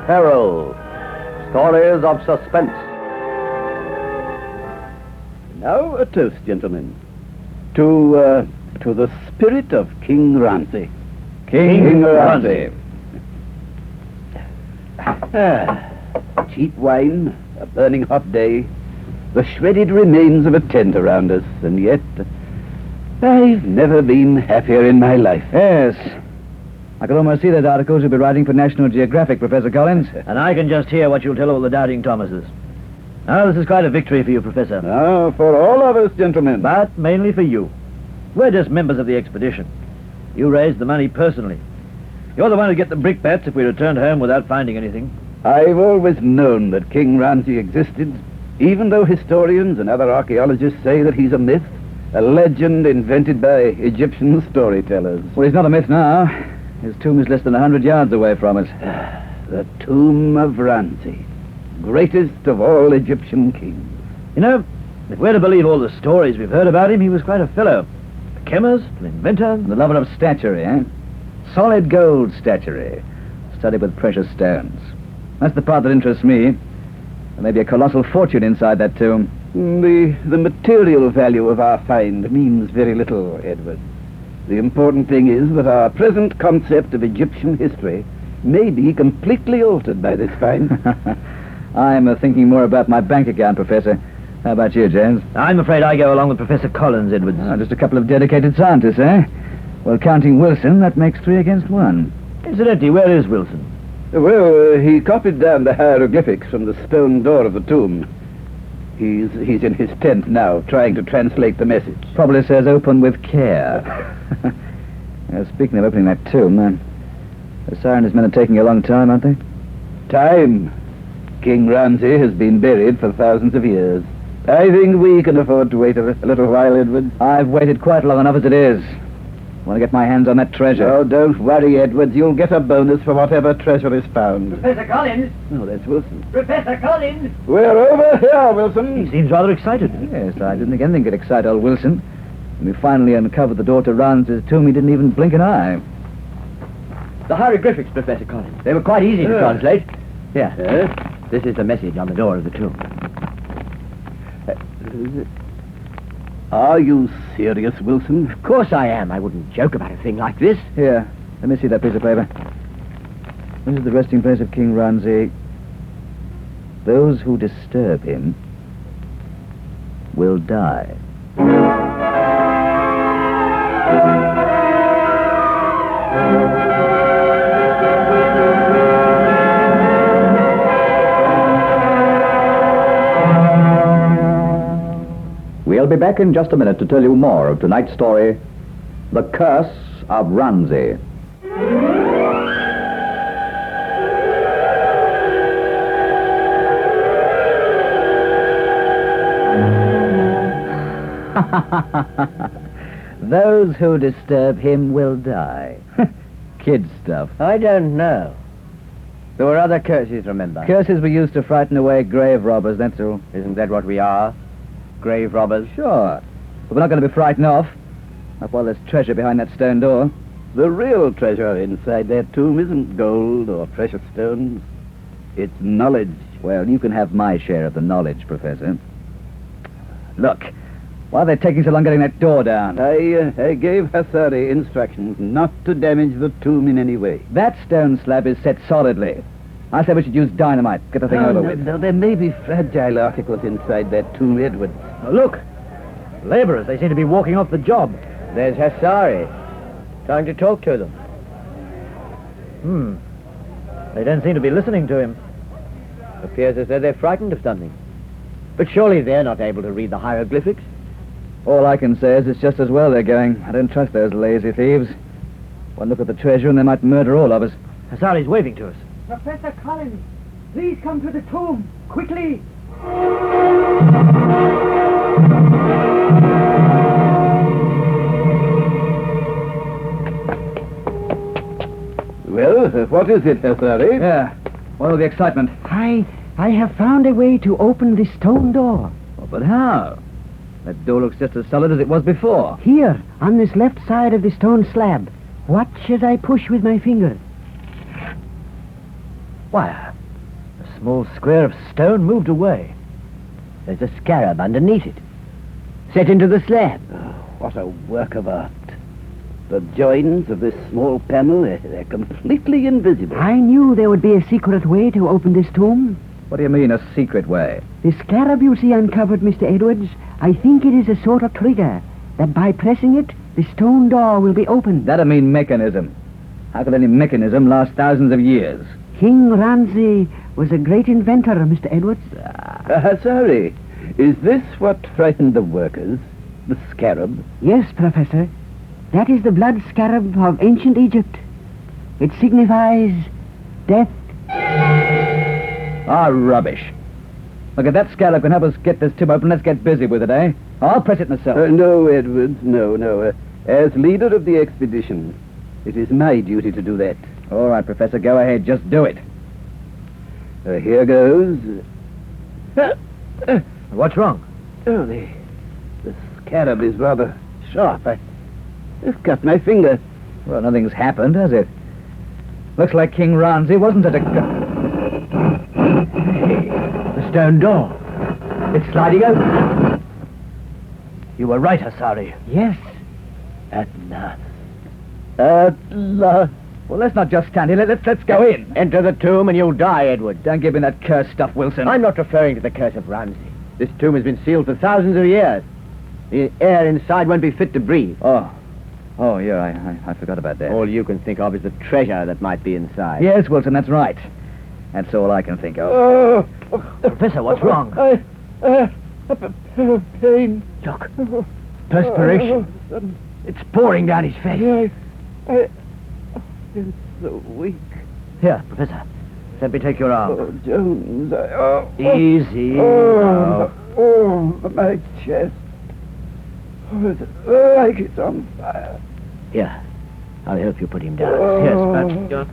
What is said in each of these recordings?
Peril. Stories of suspense. Now a toast, gentlemen. To the spirit of King Ramses. King Ramses. Cheap wine, a burning hot day, the shredded remains of a tent around us, and yet I've never been happier in my life. Yes. I can almost see those articles you'll be writing for National Geographic, Professor Collins. And I can just hear what you'll tell all the doubting Thomases. Now, this is quite a victory for you, Professor. Now, for all of us, gentlemen. But mainly for you. We're just members of the expedition. You raised the money personally. You're the one who get the brickbats if we returned home without finding anything. I've always known that King Ramses existed, even though historians and other archaeologists say that he's a myth, a legend invented by Egyptian storytellers. Well, he's not a myth now. His tomb is less than 100 yards away from us. The tomb of Ramses, greatest of all Egyptian kings. You know, if we're to believe all the stories we've heard about him, he was quite a fellow. A chemist, an inventor. The lover of statuary, eh? Solid gold statuary, studded with precious stones. That's the part that interests me. There may be a colossal fortune inside that tomb. The material value of our find means very little, Edward. The important thing is that our present concept of Egyptian history may be completely altered by this find. I'm thinking more about my bank account, Professor. How about you, James? I'm afraid I go along with Professor Collins, Edwards. Just a couple of dedicated scientists, eh? Well, counting Wilson, that makes 3 against 1. Incidentally, where is Wilson? Well, he copied down the hieroglyphics from the stone door of the tomb. He's in his tent now, trying to translate the message. Probably says open with care. Speaking of opening that tomb, the siren and men are taking a long time, aren't they? Time. King Ramses has been buried for thousands of years. I think we can afford to wait a little while, Edward. I've waited quite long enough as it is. I want to get my hands on that treasure. Oh, don't worry, Edward. You'll get a bonus for whatever treasure is found. Professor Collins! Oh, that's Wilson. Professor Collins! We're over here, Wilson. He seems rather excited. Yes, I didn't think anything could excite old Wilson. When we finally uncovered the door to Ramses' tomb, he didn't even blink an eye. The hieroglyphics, Professor Collins. They were quite easy to translate. Here. Yes? This is the message on the door of the tomb. Are you serious, Wilson? Of course I am. I wouldn't joke about a thing like this. Here, let me see that piece of paper. This is the resting place of King Ramses. Those who disturb him will die. We'll be back in just a minute to tell you more of tonight's story, The Curse of Ramses. Those who disturb him will die. Kid stuff. I don't know. There were other curses, remember? Curses were used to frighten away grave robbers, that's all. Isn't that what we are? Grave robbers? Sure. But we're not going to be frightened off. Not while there's treasure behind that stone door. The real treasure inside that tomb isn't gold or precious stones. It's knowledge. Well, you can have my share of the knowledge, Professor. Look, why are they taking so long getting that door down? I gave Hassari instructions not to damage the tomb in any way. That stone slab is set solidly. I said we should use dynamite. Get the thing over with. No, there may be fragile articles inside that tomb, Edward. Oh, look. Laborers, they seem to be walking off the job. There's Hassari. Trying to talk to them. They don't seem to be listening to him. Appears as though they're frightened of something. But surely they're not able to read the hieroglyphics. All I can say is it's just as well they're going. I don't trust those lazy thieves. One look at the treasure and they might murder all of us. Hassari's waving to us. Professor Collins, please come to the tomb, quickly. Well, what is it, Hassari? Yeah, what all the excitement? I have found a way to open the stone door. Oh, but how? That door looks just as solid as it was before. Here, on this left side of the stone slab. What should I push with my finger? Why, a small square of stone moved away. There's a scarab underneath it, set into the slab. What a work of art. The joins of this small panel, they're completely invisible. I knew there would be a secret way to open this tomb. What do you mean, a secret way? The scarab you see uncovered, Mr. Edwards, I think it is a sort of trigger, that by pressing it, the stone door will be opened. That'd mean mechanism. How could any mechanism last thousands of years? King Ramses was a great inventor, Mr. Edwards. Sorry. Is this what frightened the workers? The scarab? Yes, Professor. That is the blood scarab of ancient Egypt. It signifies death. Ah, rubbish. Look, if that scarab can help us get this tomb open, let's get busy with it, eh? I'll press it myself. No, Edwards, no. As leader of the expedition, it is my duty to do that. All right, Professor, go ahead. Just do it. Here goes. What's wrong? Oh, the scarab is rather sharp. It's cut my finger. Well, nothing's happened, has it? Looks like King Ramses wasn't it? The stone door. It's sliding open. You were right, Hasari. Yes. At last. Well, let's not just stand here. Let's go in. Enter the tomb and you'll die, Edward. Don't give me that cursed stuff, Wilson. I'm not referring to the Curse of Ramses. This tomb has been sealed for thousands of years. The air inside won't be fit to breathe. Oh, yeah, I forgot about that. All you can think of is the treasure that might be inside. Yes, Wilson, that's right. That's all I can think of. Professor, what's wrong? Pain. Look, perspiration. It's pouring down his face. I'm so weak. Here, Professor, let me take your arm. Oh, Jones, Easy. now. My chest. It's like it's on fire. Here, I'll help you put him down. Yes,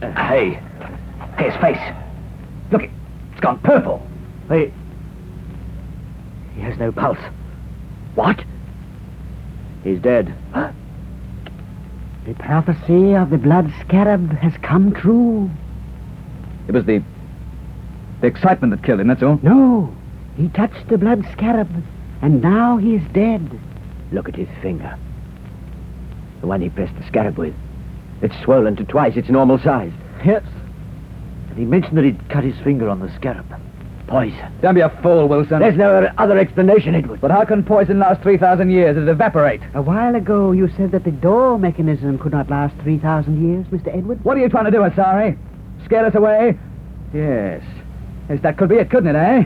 but... Hey, his face. Look, it's gone purple. Wait. He has no pulse. What? He's dead. The prophecy of the blood scarab has come true. It was the excitement that killed him, that's all. No, he touched the blood scarab, and now he is dead. Look at his finger. The one he pressed the scarab with. It's swollen to twice its normal size. Yes. And he mentioned that he'd cut his finger on the scarab. Poison. Don't be a fool, Wilson. There's no other explanation, Edward. But how can poison last 3,000 years? It'd evaporate. A while ago, you said that the door mechanism could not last 3,000 years, Mr. Edward. What are you trying to do, Asari? Scare us away? Yes. Yes, that could be it, couldn't it, eh?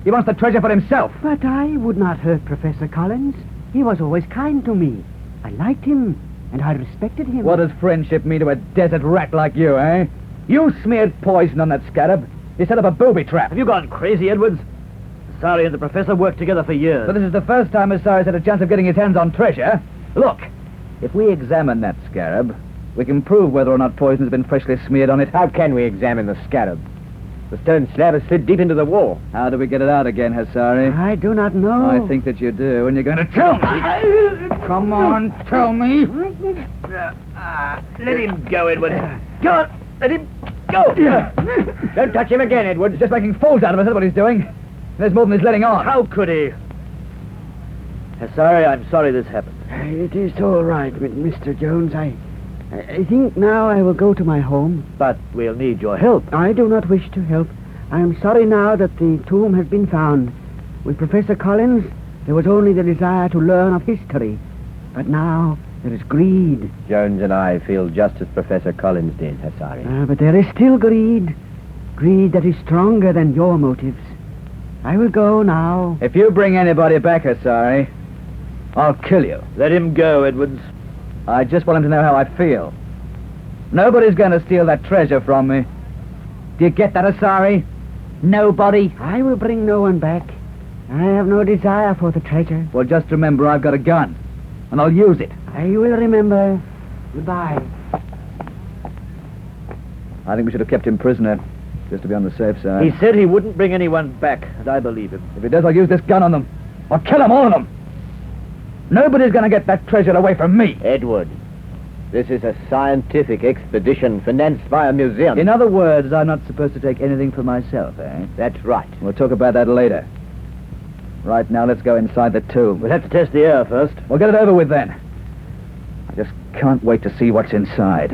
He wants the treasure for himself. But I would not hurt Professor Collins. He was always kind to me. I liked him, and I respected him. What does friendship mean to a desert rat like you, eh? You smeared poison on that scarab. You set up a booby trap. Have you gone crazy, Edwards? Asari and the professor worked together for years. But this is the first time Asari's had a chance of getting his hands on treasure. Look, if we examine that scarab, we can prove whether or not poison has been freshly smeared on it. How can we examine the scarab? The stone slab has slid deep into the wall. How do we get it out again, Hasari? I do not know. I think that you do, and you're going to tell me. Come on, tell me. Let him go, Edward. Go on, let him go. Don't touch him again, Edward. He's just making fools out of us, that's what he's doing. There's more than he's letting on. How could he? Asari, I'm sorry this happened. It is all right, Mr. Jones. I think now I will go to my home. But we'll need your help. I do not wish to help. I am sorry now that the tomb has been found. With Professor Collins, there was only the desire to learn of history. But now there is greed. Jones and I feel just as Professor Collins did, Hasari. But there is still greed. Greed that is stronger than your motives. I will go now. If you bring anybody back, Asari, I'll kill you. Let him go, Edwards. I just want him to know how I feel. Nobody's going to steal that treasure from me. Do you get that, Asari? Nobody. I will bring no one back. I have no desire for the treasure. Well, just remember I've got a gun, and I'll use it. I will remember. Goodbye. I think we should have kept him prisoner, just to be on the safe side. He said he wouldn't bring anyone back, and I believe him. If he does, I'll use this gun on them. I'll kill them, all of them. Nobody's going to get that treasure away from me. Edward, This is a scientific expedition financed by a museum. In other words, I'm not supposed to take anything for myself, eh? That's right. We'll talk about that later. Right now, let's go inside the tomb. We'll have to test the air first. We'll get it over with then. I just can't wait to see what's inside.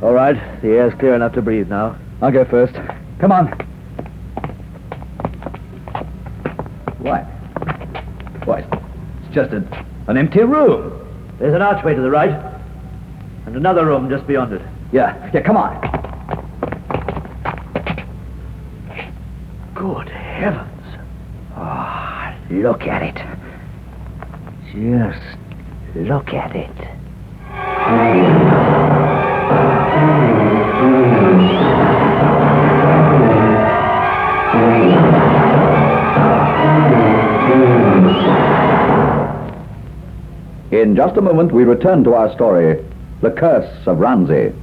All right, the air's clear enough to breathe now. I'll go first. Come on. What? What? It's just an empty room. There's an archway to the right, and another room just beyond it. Yeah, come on. Good heavens. Oh, look at it. Just look at it. In just a moment, we return to our story, The Curse of Ramses.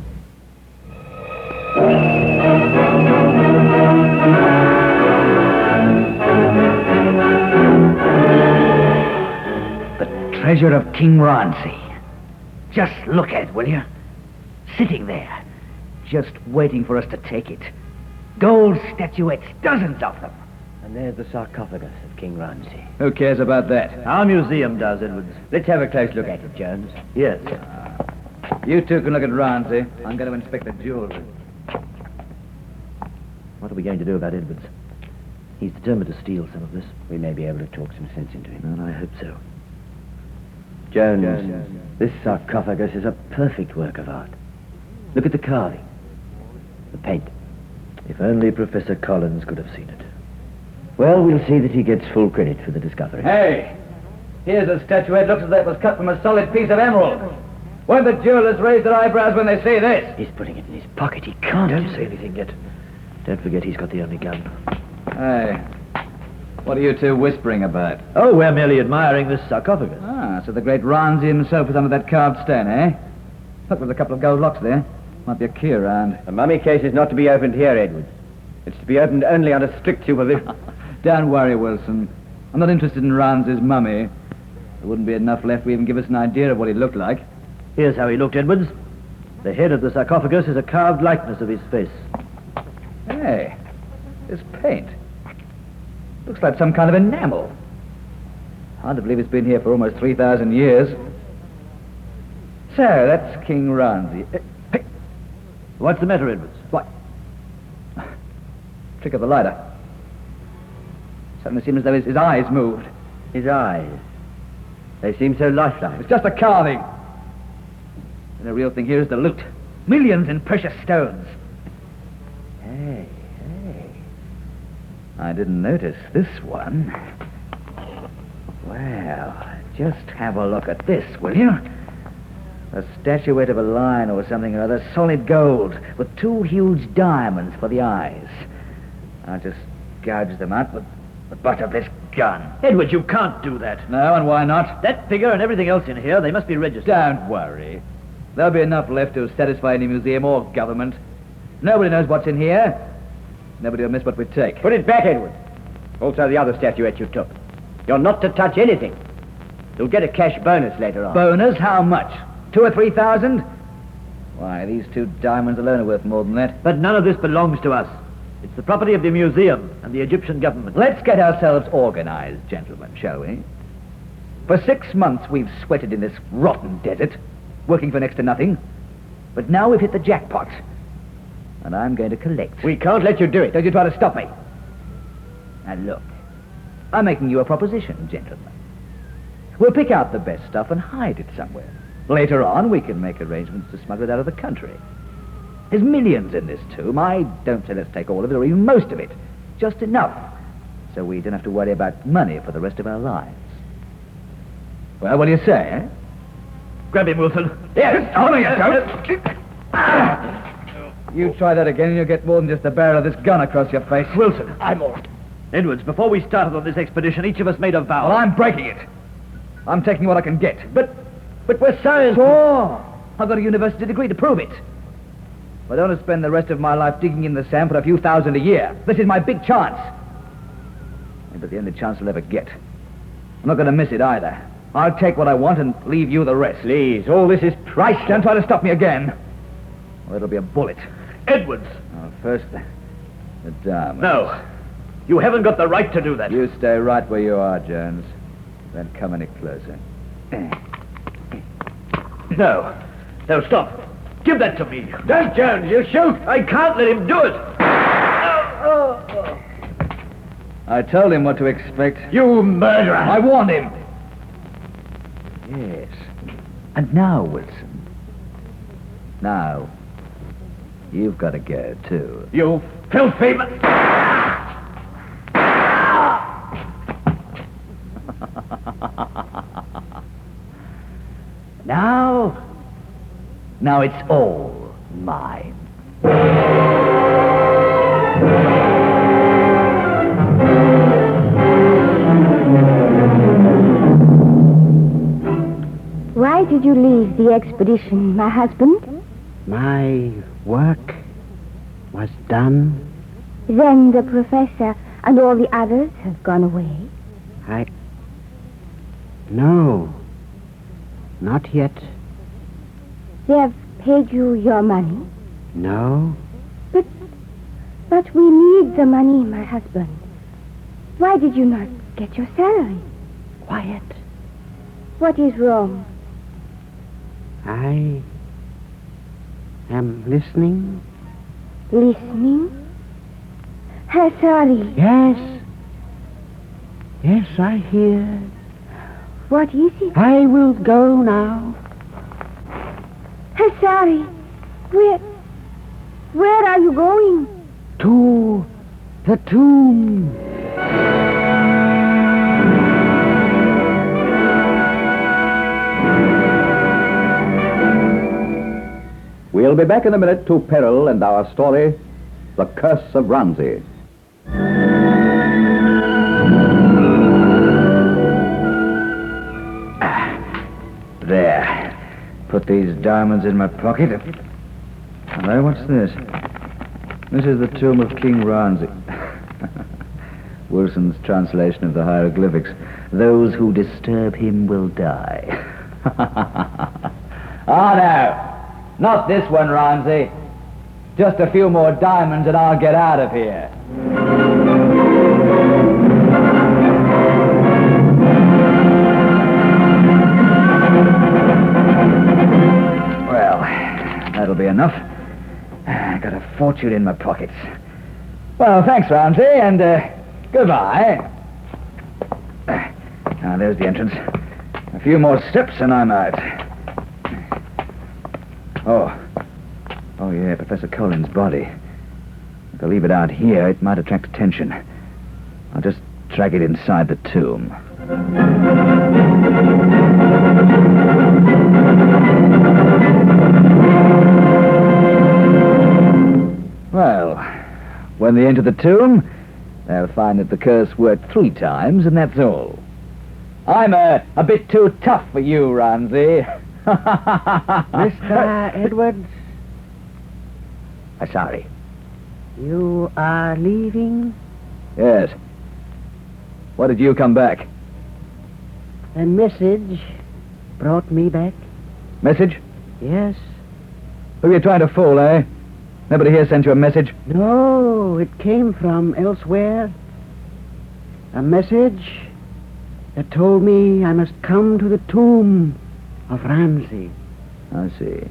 The treasure of King Ramses. Just look at it, will you? Sitting there, just waiting for us to take it. Gold statuettes, dozens of them. And there's the sarcophagus of King Ramses. Who cares about that? Our museum does, Edwards. Let's have a close look at it, Jones. Yes. You two can look at Ramsey. I'm going to inspect the jewelry. What are we going to do about Edwards? He's determined to steal some of this. We may be able to talk some sense into him. Well, I hope so. Jones, this sarcophagus is a perfect work of art. Look at the carving, the paint. If only Professor Collins could have seen it. Well, we'll see that he gets full credit for the discovery. Hey, here's a statuette. Looks as though it was cut from a solid piece of emerald. Won't the jewelers raise their eyebrows when they see this? He's putting it in his pocket. He can't. Don't say anything yet. Don't forget he's got the only gun. Hey, what are you two whispering about? Oh, we're merely admiring this sarcophagus. Ah, so the great Ramsey himself is under that carved stone, eh? Look, there's a couple of gold locks there. Might be a key around. The mummy case is not to be opened here, Edwards. It's to be opened only under strict supervision. Don't worry, Wilson. I'm not interested in Ramsey's mummy. There wouldn't be enough left to even give us an idea of what he looked like. Here's how he looked, Edwards. The head of the sarcophagus is a carved likeness of his face. Hey, this paint. Looks like some kind of enamel. Hard to believe it's been here for almost 3,000 years. So, that's King Ramsey. Hey, What's the matter, Edwards? what? Trick of the lighter. Suddenly seems as though his eyes moved. His eyes. They seem so lifelike. It's just a carving. And the real thing here is the loot. Millions in precious stones. Hey. I didn't notice this one. Well, just have a look at this, will you? A statuette of a lion or something or other, solid gold, with two huge diamonds for the eyes. I'll just gouge them out with the butt of this gun. Edwards, you can't do that. No, and why not? That figure and everything else in here, they must be registered. Don't worry. There'll be enough left to satisfy any museum or government. Nobody knows what's in here. Nobody will miss what we take. Put it back, Edwards. Also the other statuette you took. You're not to touch anything. You'll get a cash bonus later on. Bonus? How much? 2,000 or 3,000? Why, these two diamonds alone are worth more than that. But none of this belongs to us. It's the property of the museum and the Egyptian government. Let's get ourselves organized, gentlemen, shall we? For 6 months we've sweated in this rotten desert, working for next to nothing. But now we've hit the jackpot. And I'm going to collect. We can't let you do it. Don't you try to stop me. Now look, I'm making you a proposition, gentlemen. We'll pick out the best stuff and hide it somewhere. Later on, we can make arrangements to smuggle it out of the country. There's millions in this tomb. I don't say let's take all of it or even most of it. Just enough. So we don't have to worry about money for the rest of our lives. Well, what do you say, eh? Grab him, Wilson. Yes, only you don't. You try that again and you'll get more than just the barrel of this gun across your face. Wilson. I'm all right. Edwards, before we started on this expedition, each of us made a vow. Well, I'm breaking it. I'm taking what I can get. But we're scientists. Sure. I've got a university degree to prove it. I don't want to spend the rest of my life digging in the sand for a few thousand a year. This is my big chance. And the only chance I'll ever get. I'm not going to miss it either. I'll take what I want and leave you the rest. Please, all this is priceless. Don't try to stop me again. Well, it'll be a bullet. Edwards! Oh, first, the diamond. No. You haven't got the right to do that. You stay right where you are, Jones. Don't come any closer. No. No, stop. Give that to me. Don't, Jones, you shoot. I can't let him do it. I told him what to expect. You murderer. I warned him. Yes. And now, Wilson. Now, you've got to go, too. You filthy... Now it's all mine. Why did you leave the expedition, my husband? My work was done. Then the professor and all the others have gone away. No. Not yet. They have paid you your money? No. But we need the money, my husband. Why did you not get your salary? Quiet. What is wrong? I am listening. Listening? Sorry. Yes. Yes, I hear. What is it? I will go now. Sorry. Where are you going? To the tomb. We'll be back in a minute to Peril and our story, The Curse of Ramses. There. Put these diamonds in my pocket. Hello, what's this? This is the tomb of King Ramses. Wilson's translation of the hieroglyphics. Those who disturb him will die. Oh, no. Not this one, Ramsey. Just a few more diamonds and I'll get out of here. Well, that'll be enough. I got a fortune in my pockets. Well, thanks, Ramsey, and goodbye. Now, there's the entrance. A few more steps and I'm out. Oh, yeah, Professor Collins' body. If I leave it out here, it might attract attention. I'll just drag it inside the tomb. Well, when they enter the tomb, they'll find that the curse worked 3 times, and that's all. I'm a bit too tough for you, Ramsey. Mr. Edwards, Sorry. you are leaving? Yes. What did you come back? A message brought me back. Message? Yes. Who are you trying to fool, eh? Nobody here sent you a message? No, it came from elsewhere. A message that told me I must come to the tomb of Ramses. I see.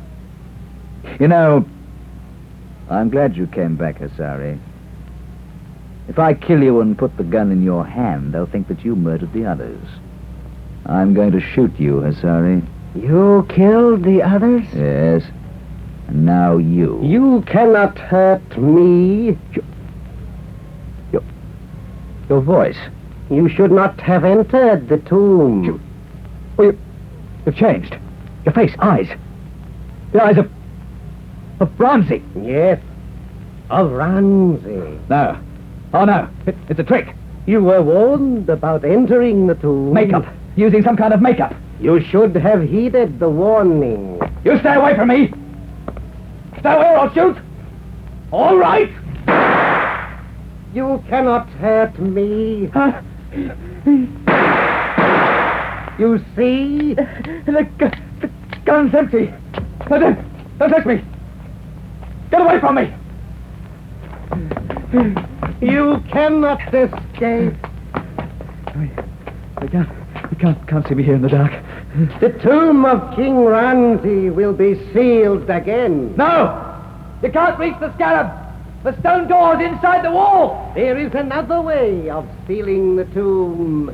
You know, I'm glad you came back, Hasari. If I kill you and put the gun in your hand, they'll think that you murdered the others. I'm going to shoot you, Hasari. You killed the others? Yes. And now you. You cannot hurt me. Your voice. You should not have entered the tomb. You've changed. Your face, eyes. The eyes of Ramsey. Yes, of Ramsey. No. Oh, no. It's a trick. You were warned about entering the tomb. Makeup. Using some kind of makeup. You should have heeded the warning. You stay away from me. Stay away or I'll shoot. All right! You cannot hurt me. You see? The gun's empty. Don't touch me. Get away from me. You cannot escape. You can't see me here in the dark. The tomb of King Ramses will be sealed again. No! You can't reach the scarab. The stone door's inside the wall. There is another way of sealing the tomb.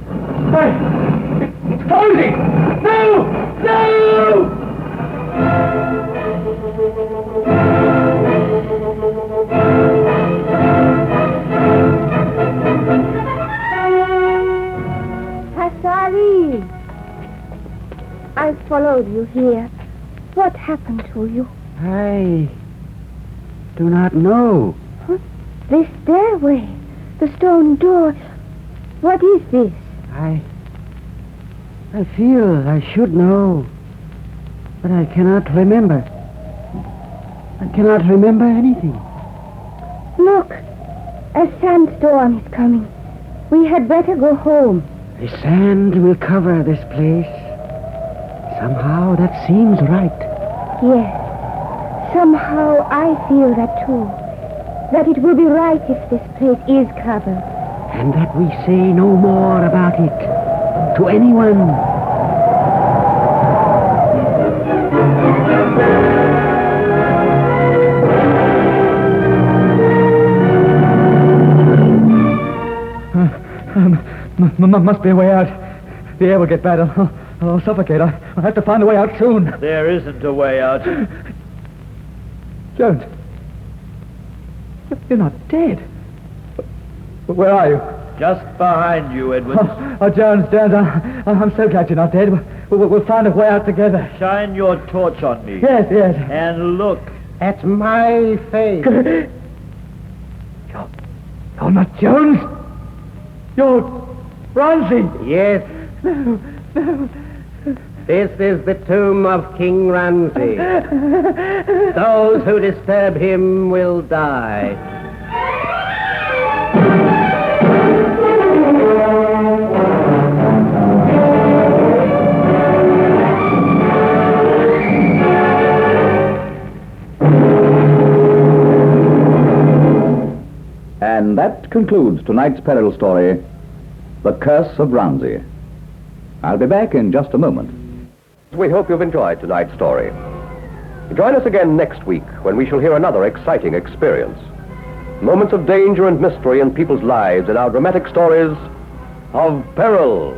It's closing! No! No! Hasari! I followed you here. What happened to you? I do not know. Huh? This stairway, the stone door. What is this? I feel I should know, but I cannot remember. I cannot remember anything. Look, a sandstorm is coming. We had better go home. The sand will cover this place. Somehow that seems right. Yes. Somehow I feel that too. That it will be right if this place is covered. And that we say no more about it to anyone. Must be a way out. The air will get bad. I'll suffocate. I'll have to find a way out soon. There isn't a way out. Jones, you're not dead. Where are you? Just behind you, Edward. Oh, Jones, I'm so glad you're not dead. We'll find a way out together. Shine your torch on me. Yes. And look. At my face. You're not Jones. You're Ramses. Yes. No. This is the tomb of King Ramses. Those who disturb him will die. And that concludes tonight's Peril story, The Curse of Ramses. I'll be back in just a moment. We hope you've enjoyed tonight's story. Join us again next week when we shall hear another exciting experience. Moments of danger and mystery in people's lives in our dramatic stories of Peril.